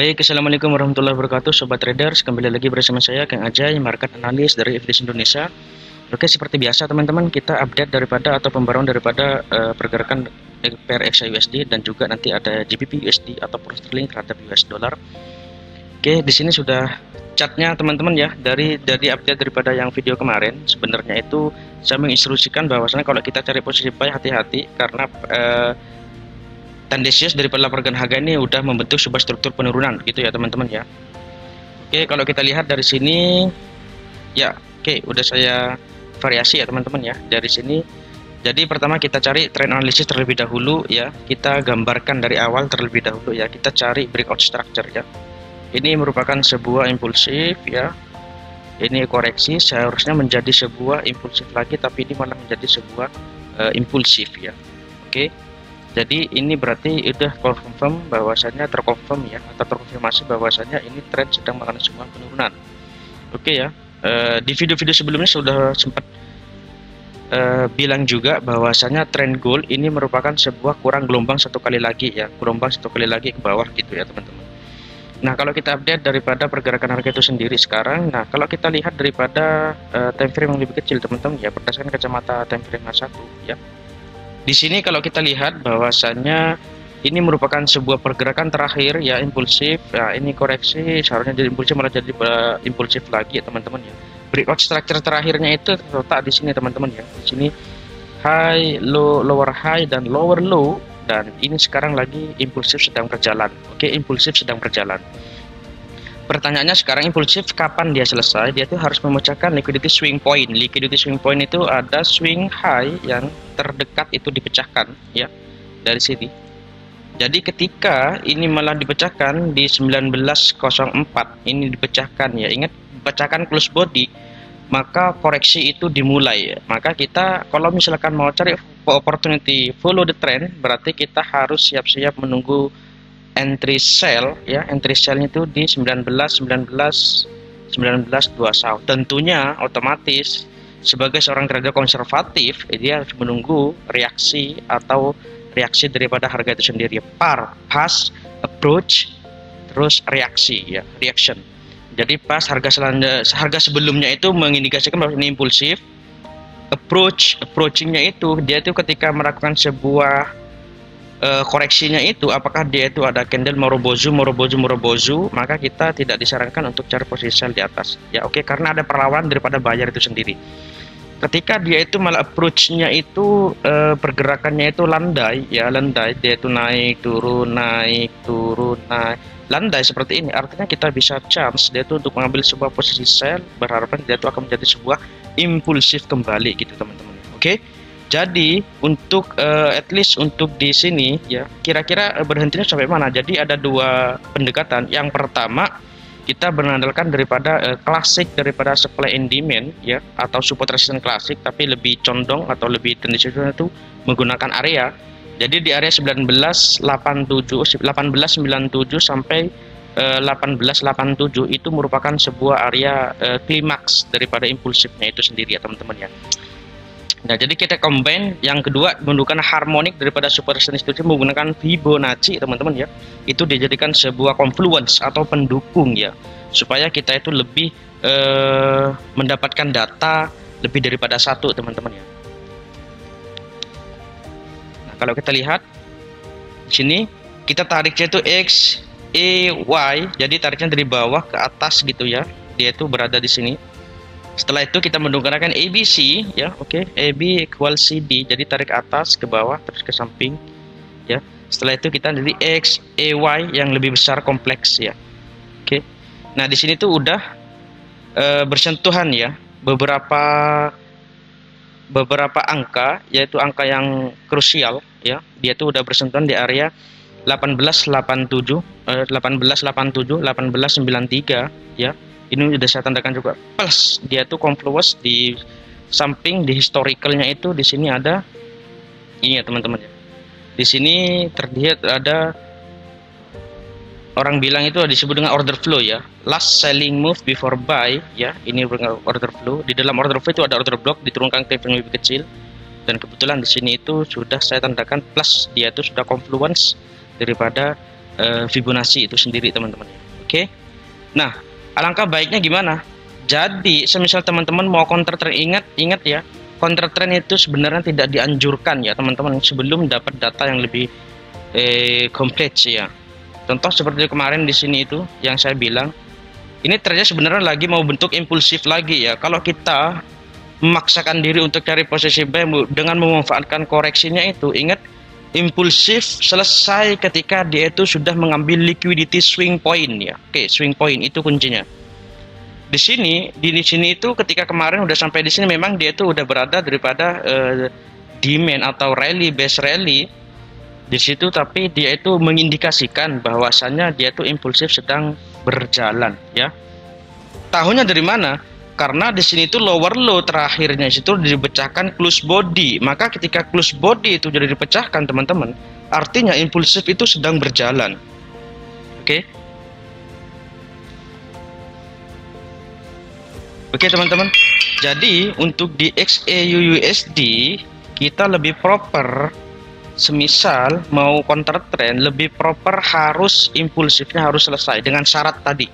Baik, Assalamualaikum warahmatullahi wabarakatuh, Sobat Traders. Kembali lagi bersama saya, Kang Ajay, market analis dari FDIS Indonesia. Oke, seperti biasa teman-teman, kita update daripada atau pembaruan daripada pergerakan pair XAUSD dan juga nanti ada GBP USD atau pound sterling terhadap US dollar. Oke, di sini sudah chartnya teman-teman ya, dari update daripada yang video kemarin. Sebenarnya itu saya menginstruksikan bahwasanya kalau kita cari posisi buy hati-hati karena tendensius daripada pergerakan harga ini udah membentuk sebuah struktur penurunan gitu ya teman-teman ya. Oke, kalau kita lihat dari sini ya, oke, udah saya variasi ya teman-teman ya dari sini. Jadi pertama kita cari trend analisis terlebih dahulu ya, kita gambarkan dari awal terlebih dahulu ya, kita cari breakout structure ya. Ini merupakan sebuah impulsif ya, ini koreksi, seharusnya menjadi sebuah impulsif lagi tapi ini malah menjadi sebuah impulsif ya. Oke, jadi ini berarti udah confirm bahwasanya terkonfirm ya, atau terkonfirmasi bahwasanya ini tren sedang mengalami sebuah penurunan. Oke ya, di video-video sebelumnya sudah sempat bilang juga bahwasanya tren gold ini merupakan sebuah kurang gelombang satu kali lagi ya, gelombang satu kali lagi ke bawah gitu ya teman-teman. Nah, kalau kita update daripada pergerakan harga itu sendiri sekarang, nah kalau kita lihat daripada time frame yang lebih kecil teman-teman ya, berdasarkan kacamata time frame H1 ya. Di sini kalau kita lihat bahwasannya ini merupakan sebuah pergerakan terakhir ya, impulsif ya, ini koreksi seharusnya jadi impulsif malah jadi impulsif lagi ya teman-teman ya. Breakout structure terakhirnya itu terletak di sini teman-teman ya, di sini high low, lower high dan lower low, dan ini sekarang lagi impulsif sedang berjalan. Oke, impulsif sedang berjalan. Pertanyaannya sekarang impulsif kapan dia selesai? Dia tuh harus memecahkan liquidity swing point. Liquidity swing point itu ada swing high yang terdekat itu dipecahkan ya dari sini. Jadi ketika ini malah dipecahkan di 1904 ini dipecahkan ya, ingat pecahkan close body, maka koreksi itu dimulai ya. Maka kita kalau misalkan mau cari opportunity follow the trend, berarti kita harus siap-siap menunggu entry sell ya, entry sell itu di 1921. Tentunya otomatis sebagai seorang trader konservatif dia harus menunggu reaksi atau reaksi daripada harga itu sendiri, pas approach terus reaksi ya, reaction. Jadi pas harga sebelumnya itu mengindikasikan bahwa ini impulsif, approachingnya itu dia itu ketika melakukan sebuah koreksinya itu, apakah dia itu ada candle morobozu, maka kita tidak disarankan untuk cari posisi sell di atas ya. Oke, karena ada perlawanan daripada buyer itu sendiri. Ketika dia itu malah approach-nya itu pergerakannya itu landai ya, landai, dia itu naik turun naik landai seperti ini, artinya kita bisa chance dia itu untuk mengambil sebuah posisi sell, berharapan dia itu akan menjadi sebuah impulsif kembali gitu teman-teman. Oke, jadi untuk at least untuk di sini ya, kira-kira berhentinya sampai mana? Jadi ada dua pendekatan. Yang pertama kita berandalkan daripada klasik daripada supply and demand ya, atau support resistance klasik, tapi lebih condong atau lebih tendensius itu menggunakan area. Jadi di area 1897 sampai 1887 itu merupakan sebuah area klimaks daripada impulsifnya itu sendiri ya teman-teman ya. Nah, jadi kita combine yang kedua menggunakan harmonik daripada super resistance itu menggunakan Fibonacci teman-teman ya. Itu dijadikan sebuah confluence atau pendukung ya, supaya kita itu lebih mendapatkan data lebih daripada satu teman-teman ya. Nah, kalau kita lihat di sini kita tariknya itu X, E, Y, jadi tariknya dari bawah ke atas gitu ya. Dia itu berada di sini. Setelah itu kita menggunakan ABC ya, oke, AB equal CD, jadi tarik atas ke bawah terus ke samping ya. Setelah itu kita dari X, EY yang lebih besar kompleks ya. Oke. Nah, di sini tuh udah bersentuhan ya beberapa angka, yaitu angka yang krusial ya. Dia tuh udah bersentuhan di area 1887, 1893 ya. Ini sudah saya tandakan juga plus, dia tuh confluence di samping di historicalnya itu. Di sini ada ini ya teman-teman ya. Di sini terlihat ada, orang bilang itu disebut dengan order flow ya, last selling move before buy ya. Ini order flow. Di dalam order flow itu ada order block diturunkan ke yang lebih kecil, dan kebetulan di sini itu sudah saya tandakan plus, dia itu sudah confluence daripada Fibonacci itu sendiri teman-teman. Oke. Nah, alangkah baiknya gimana? Jadi, semisal teman-teman mau counter trend, ingat ya, counter trend itu sebenarnya tidak dianjurkan ya teman-teman sebelum dapat data yang lebih komplit ya. Contoh seperti kemarin di sini itu yang saya bilang, ini trendnya sebenarnya lagi mau bentuk impulsif lagi ya. Kalau kita memaksakan diri untuk cari posisi buy dengan memanfaatkan koreksinya itu, ingat impulsif selesai ketika dia itu sudah mengambil liquidity swing point ya. Oke, swing point itu kuncinya. Di sini itu ketika kemarin udah sampai di sini memang dia itu udah berada daripada demand atau rally base rally di situ, tapi dia itu mengindikasikan bahwasannya dia itu impulsif sedang berjalan ya. Tahunya dari mana? Karena di sini itu lower low terakhirnya situ dipecahkan close body. Maka ketika close body itu jadi dipecahkan teman-teman, artinya impulsif itu sedang berjalan. Oke. Oke teman-teman. Jadi untuk di XAU USD kita lebih proper, semisal mau counter trend lebih proper harus impulsifnya harus selesai dengan syarat tadi.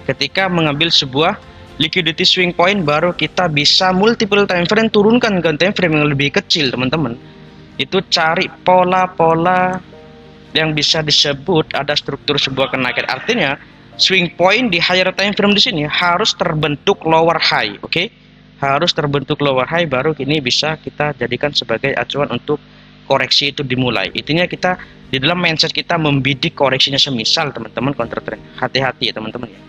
Ketika mengambil sebuah liquidity swing point baru kita bisa multiple time frame turunkan ke time frame yang lebih kecil teman-teman. Itu cari pola-pola yang bisa disebut ada struktur sebuah kenaikan. Artinya swing point di higher time frame di sini harus terbentuk lower high, oke? Harus terbentuk lower high baru ini bisa kita jadikan sebagai acuan untuk koreksi itu dimulai. Intinya kita di dalam mindset kita membidik koreksinya semisal teman-teman counter trend. Hati-hati ya teman-teman ya.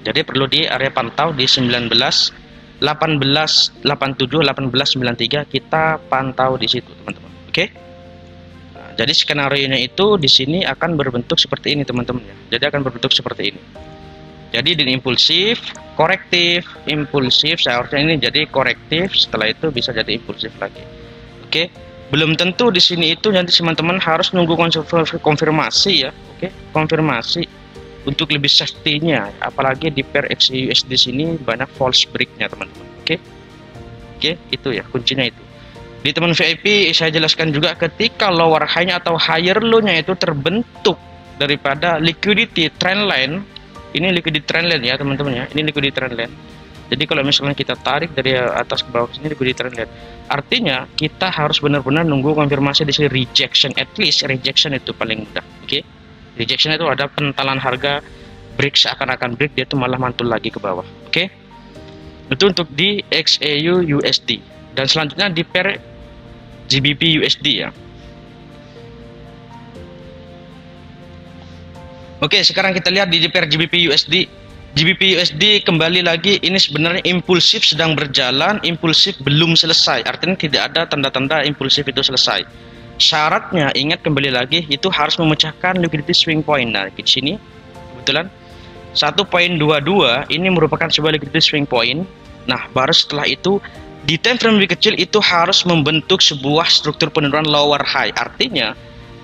Jadi perlu di area pantau di 19, 18, 87, 18, 93 kita pantau di situ teman-teman. Oke? Nah, jadi skenario-nya itu di sini akan berbentuk seperti ini teman-teman ya. Jadi akan berbentuk seperti ini. Jadi di impulsif, korektif, impulsif, seharusnya ini jadi korektif, setelah itu bisa jadi impulsif lagi. Oke? Belum tentu di sini itu nanti teman-teman harus nunggu konfirmasi ya. Oke? Konfirmasi untuk lebih safety-nya, apalagi di pair XUSD di sini banyak false break-nya teman-teman. Oke, itu ya kuncinya itu. Di teman VIP saya jelaskan juga ketika lower high-nya atau higher low-nya itu terbentuk daripada liquidity trend line. Ini liquidity trend line ya teman-teman ya. Ini liquidity trend line. Jadi kalau misalnya kita tarik dari atas ke bawah sini liquidity trend line, artinya kita harus benar-benar nunggu konfirmasi di sini rejection, at least rejection itu paling mudah. Oke. Rejection itu ada pentalan harga break, seakan-akan break dia itu malah mantul lagi ke bawah. Oke. Itu untuk di XAU USD. Dan selanjutnya di pair GBP USD ya. Oke, sekarang kita lihat di pair GBP USD. GBP USD kembali lagi ini sebenarnya impulsif sedang berjalan, impulsif belum selesai. Artinya tidak ada tanda-tanda impulsif itu selesai. Syaratnya ingat kembali lagi itu harus memecahkan liquidity swing point. Nah di sini kebetulan 1.22 ini merupakan sebuah liquidity swing point. Nah baru setelah itu di time frame lebih kecil itu harus membentuk sebuah struktur penurunan lower high. Artinya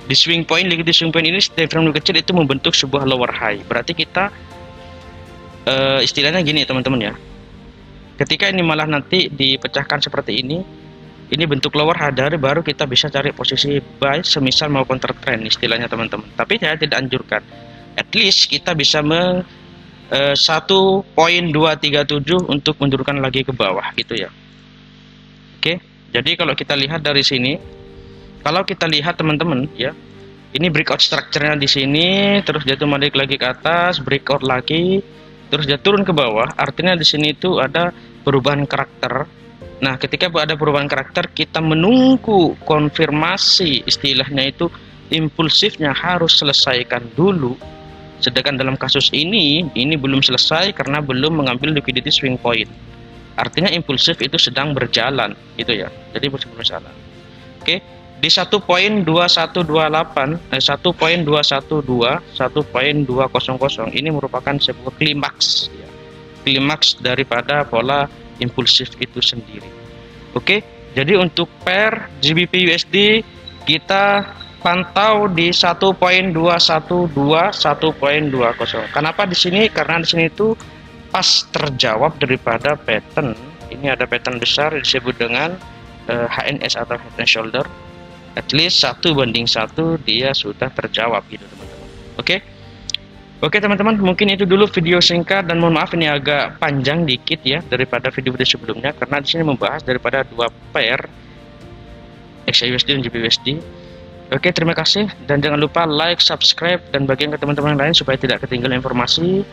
di swing point, liquidity swing point ini time frame lebih kecil itu membentuk sebuah lower high. Berarti kita istilahnya gini teman-teman ya. Ketika ini malah nanti dipecahkan seperti ini bentuk lower high, baru kita bisa cari posisi buy semisal mau counter trend istilahnya teman-teman. Tapi saya tidak anjurkan. At least kita bisa 1.237 untuk menurunkan lagi ke bawah gitu ya. Oke. Jadi kalau kita lihat dari sini, kalau kita lihat teman-teman ya, ini breakout structure-nya di sini, terus jatuh balik lagi ke atas, breakout lagi, terus dia turun ke bawah. Artinya di sini itu ada perubahan karakter. Nah, ketika ada perubahan karakter, kita menunggu konfirmasi, istilahnya itu impulsifnya harus selesaikan dulu. Sedangkan dalam kasus ini belum selesai karena belum mengambil liquidity swing point. Artinya impulsif itu sedang berjalan, gitu ya. Jadi berjalan. Oke, di 1.2128, 1.212, 1.200 ini merupakan sebuah klimaks, ya. Klimaks daripada pola impulsif itu sendiri. Oke, jadi untuk pair GBP USD kita pantau di 1.212, 1.20. Kenapa di sini? Karena di sini itu pas terjawab daripada pattern. Ini ada pattern besar disebut dengan HNS atau head and shoulder. At least 1:1 dia sudah terjawab gitu teman-teman. Oke. Oke teman-teman, mungkin itu dulu video singkat, dan mohon maaf ini agak panjang dikit ya daripada video-video sebelumnya, karena di sini membahas daripada dua pair XAUSD dan GBUSD. Oke, terima kasih, dan jangan lupa like, subscribe, dan bagikan ke teman-teman yang lain supaya tidak ketinggalan informasi.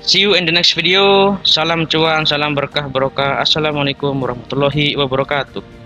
See you in the next video. Salam cuan, salam berkah barokah. Assalamualaikum warahmatullahi wabarakatuh.